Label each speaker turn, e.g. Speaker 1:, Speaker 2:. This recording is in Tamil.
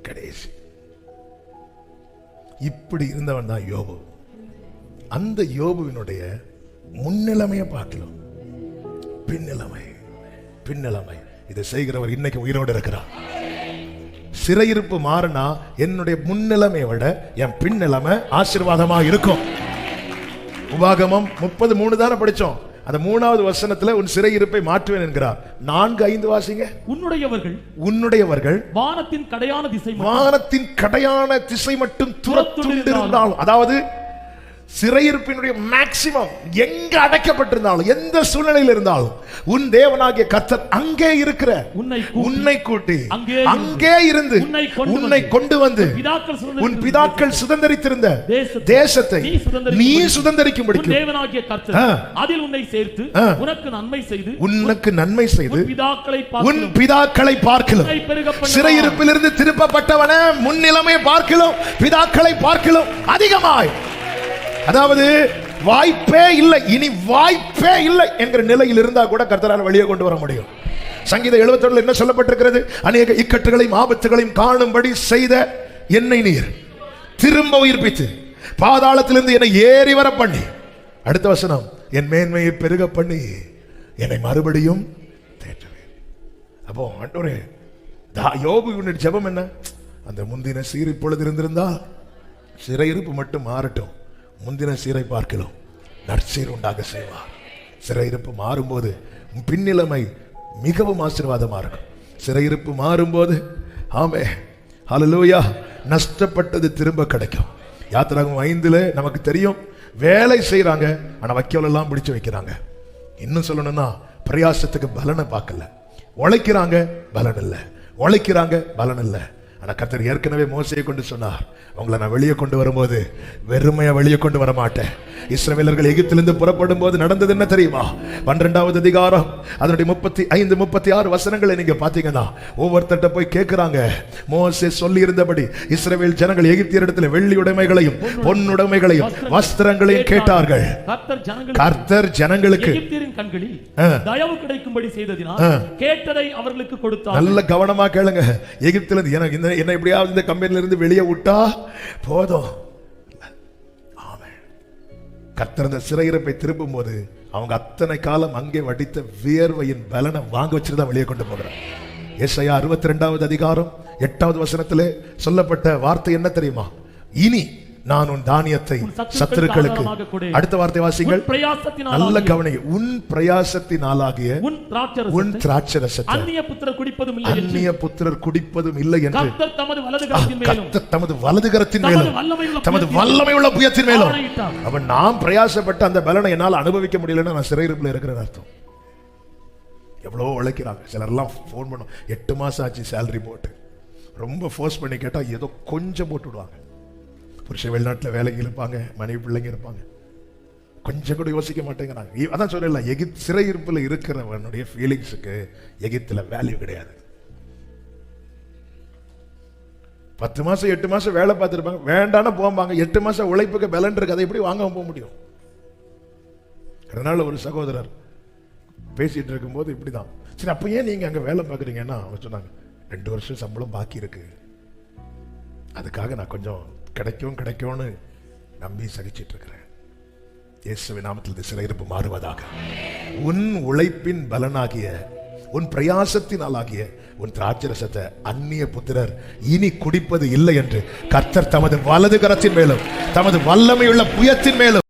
Speaker 1: கடைசி. இப்படி இருந்தவன் தான் யோபு. அந்த யோபுவினுடைய முன்னிலைமையை பார்க்கலாம், பின்னிலைமை இதை செய்கிறவர் இன்னைக்கு உயிரோடு இருக்கிறார். சிறையிருப்பு மாறினா என்னுடைய முன்னிலைமையை விட என் பின்னிலைமை ஆசீர்வாதமா இருக்கும். உபாகமம் 30:3 தானே படிச்சோம். அந்த 3வது வசனத்துல உன் சிறையிருப்பை மாற்றுவேன் என்கிறார். 4-5 வாசிங்க. உன்னுடையவர்கள்
Speaker 2: வானத்தின் கடையான திசை மட்டும்
Speaker 1: துரத்துண்டிருந்தாலும், அதாவது சிறையிருப்பினுடைய மேக்சிமம் எங்க அடைக்கப்பட்டிருந்தாலும், எந்த சூழ்நிலையில் இருந்தாலும் உன் தேவனாகிய கர்த்தர் அங்கே இருக்கிற உன்னை கூட்டி அங்கே இருந்து உன்னை கொண்டு வந்து உன் பிதாக்கள் சுதந்தரித்திருந்த தேசத்தை நீ சுதந்தரிக்கும்படி
Speaker 2: தேவனாகிய கர்த்தர் அதில் உன்னை சேர்த்து உனக்கு நன்மை செய்து
Speaker 1: உன் பிதாக்களை பார்க்கலாம். சிறையிருப்பிலிருந்து திருப்பப்பட்டவன முன்னிலைமை பார்க்கலாம், பிதாக்களை பார்க்கலாம் அதிகமாய். அதாவது வாய்ப்பே இல்லை, இனி வாய்ப்பே இல்லை என்கிற நிலையில் இருந்தா கூட கர்த்தரால் வெளியே கொண்டு வர முடியும். சங்கீதம் 71 என்ன சொல்லப்பட்டிருக்கிறது? அநேக இக்கட்டுகளையும் ஆபத்துகளையும் காணும்படி செய்த என்னை நீர் திரும்ப உயிர்ப்பித்து பாதாளத்திலிருந்து என்னை ஏறி வர பண்ணி, அடுத்த வசனம், என் மேன்மையை பெருக பண்ணி என்னை மறுபடியும் தேற்றுவேன். அப்போ ஆண்டவரே, யோபுவின் ஜெபம் என்ன? அந்த முந்தின சீர் இப்பொழுது இருந்திருந்தால் சிறையிருப்பு மட்டும் மாறட்டும், முந்தின சீரை பார்க்கலாம் நற்சீர் உண்டாக செய்வார். சிறையிருப்பு மாறும்போது பின்னிலைமை மிகவும் ஆசீர்வாதமா இருக்கும். சிறையிருப்பு மாறும்போது ஆமே ஹல்லேலூயா, நஷ்டப்பட்டது திரும்ப கிடைக்கும். யாத்திராகமம் 5 நமக்கு தெரியும், வேலை செய்யறாங்க ஆனா வைக்கோல் எல்லாம் பிடிச்சு வைக்கிறாங்க. இன்னும் சொல்லணும்னா பிரயாசத்துக்கு பலனை பார்க்கல, உழைக்கிறாங்க பலன் இல்லை, உழைக்கிறாங்க பலன் இல்லை. ஆனா கர்த்தர் ஏற்கனவே மோசையை கொண்டு சொன்னார், உங்களை நான் வெளியே கொண்டு வரும்போது வெறுமையா வெளியே கொண்டு வர மாட்டேன். இஸ்ரவேலர்கள் எகிப்திலிருந்து புறப்படும் போது நடந்தது என்ன தெரியுமா? 12வது அதிகாரம் அதனுடைய 35-36 வசனங்களை நீங்க பாத்தீங்கன்னா, ஒவ்வொருத்தட்ட போய் கேட்கிறாங்க, மோசே சொல்லி இருந்தபடி இஸ்ரவேல் ஜனங்கள் எகிப்தியரிடத்தில் வெள்ளி உடைமைகளையும் பொன்னுடைமைகளையும் வஸ்திரங்களையும் கேட்டார்கள். கர்த்தர் ஜனங்களுக்கு
Speaker 2: தயவு கிடைக்கும்படி செய்ததினால் கேட்டதை அவர்களுக்கு கொடுத்தார்.
Speaker 1: நல்ல கவனமா கேளுங்க. எகிப்திலிருந்து எனக்கு என்ன எப்படியாவது இந்த கம்பெனில இருந்து வெளியே விட்டா போதும். கர்த்தர் அந்த சிறையிருப்பை திரும்பும் போது அவங்க அத்தனை காலம் அங்கே வடித்த வியர்வையின் பலனை வாங்க வச்சுதான் வெளியே கொண்டு போகிறார். ஏசாயா 62வது அதிகாரம் 8வது வசனத்திலே சொல்லப்பட்ட வார்த்தை என்ன தெரியுமா? இனி நான் உன் தானியத்தை சத்துருக்களுக்கு, அடுத்த வார்த்தை வாசிங்கள், நல்ல கவனிங்க, உன் பிரயாசத்தினாலாகிய உன் திராட்சரசத்தை அந்நிய புத்திரர் குடிப்பதும் இல்லை என்று கர்த்தர் தமது வலதுகரத்தின் மேலும் தமது வல்லமை உள்ள புயத்தின் மேலும் அவன் நாம் பிரயாசப்பட்ட அந்த பலனை என்னால் அனுபவிக்க முடியலன்னு நான் சிறையிருப்பில் இருக்கிற அர்த்தம். எவ்வளோ உழைக்கிறாங்க. சிலர்லாம் ஃபோன் பண்ணும், 8 மாசம் ஆச்சு சேலரி போட்டு, ரொம்ப ஃபோர்ஸ் பண்ணி கேட்டா ஏதோ கொஞ்சம் போட்டு விடுவாங்க. புருஷ வெளிநாட்டில் வேலைக்கு இருப்பாங்க, மனைவி பிள்ளைங்க இருப்பாங்க, கொஞ்சம் கூட யோசிக்க மாட்டேங்கிறாங்க. அதான் சொல்லல, சிறையிருப்பில் இருக்கிறவனுடைய ஃபீலிங்ஸுக்கு எகிப்தில் வேல்யூ கிடையாது. 10 மாசம் 8 மாசம் வேலை பார்த்துருப்பாங்க, வேண்டான்னு போவாங்க. 8 மாசம் உழைப்புக்கு பலன் இருக்கு, அதை எப்படி வாங்க போக முடியும்? அதனால ஒரு சகோதரர் பேசிட்டு இருக்கும்போது இப்படிதான், சரி அப்ப ஏன் நீங்க அங்க வேலை பார்க்குறீங்கன்னா அவங்க சொன்னாங்க, 2 வருஷம் சம்பளம் பாக்கி இருக்கு, அதுக்காக நான் கொஞ்சம் கிடைக்கும்னு நம்பி சகிச்சிட்டு இருக்கிறேன். இயேசுவின் நாமத்தில் சிறையிருப்பு மாறுவதாக. உன் உழைப்பின் பலனாகிய உன் பிரயாசத்தினாலாகிய உன் திராட்சரசத்தை அந்நிய புத்திரர் இனி குடிப்பது இல்லை என்று கர்த்தர் தமது வலது கரத்தின் மேலும் தமது வல்லமையுள்ள புயத்தின் மேலும்